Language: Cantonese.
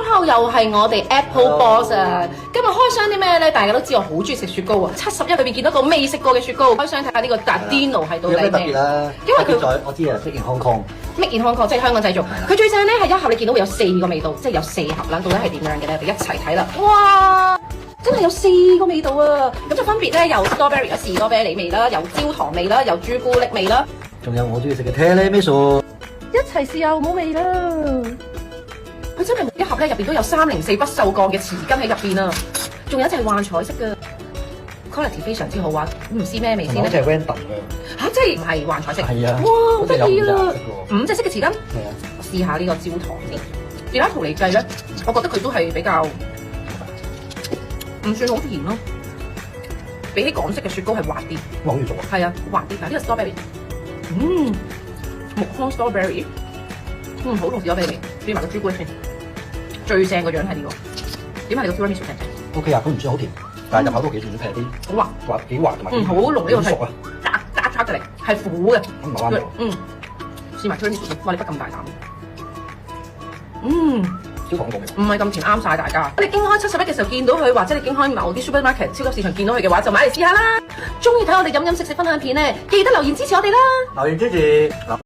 後又係我哋 Apple Boss 啊！今日開箱啲咩咧？大家都知我好中意食雪糕啊！71裏邊見到個未食過嘅雪糕，開箱睇下呢個 Giardino 係到底咩？有咩特別啦？因為佢我知啊，Made in Hong Kong，Made in Hong Kong 即係香港製造。佢最正咧係一盒你見到會有4個味道，即係有4盒啦。到底係點樣嘅咧？我哋一齊睇啦！哇！真係有4個味道啊！咁就分別咧有 strawberry 有士多啤梨味啦，有焦糖味啦，有朱古力味啦，仲有我中意食嘅 Tiramisu。一齊試下好冇味啦！佢真係一盒咧入邊都有304不鏽鋼嘅匙羹喺入邊啊！仲有一隻係幻彩色嘅 ，quality 非常之好啊！唔知咩味先咧？好似係 random 嘅。嚇，即係唔係幻彩色？係啊！哇，好得意啊！5隻色嘅匙羹。係啊！我試下呢個焦糖先。電解圖嚟計咧，我覺得佢都係比較唔算好甜咯，比起港式嘅雪糕係滑啲。哇，好要做啊！係啊，滑啲。嗱，呢個 strawberry，木糠 strawberry， 好同士多啤梨味。試埋個朱古力先，最正個樣係呢個。點解你個 tiramisu 正正 ？OK 啊，佢唔算好甜，但係入口都幾順，劈啲好滑，幾滑同埋好濃呢個熟啊，揸嘅嚟，係苦嘅。唔係啱我。試埋 tiramisu 先，哇！你不咁大膽。焦糖味。唔係咁甜，啱晒大家。你經開71嘅時候見到佢，或者你經開某啲 supermarket 超級市場見到佢嘅話，就買嚟試下啦。中意睇我哋飲飲食食分享片咧，記得留言支持我哋啦。留言支持。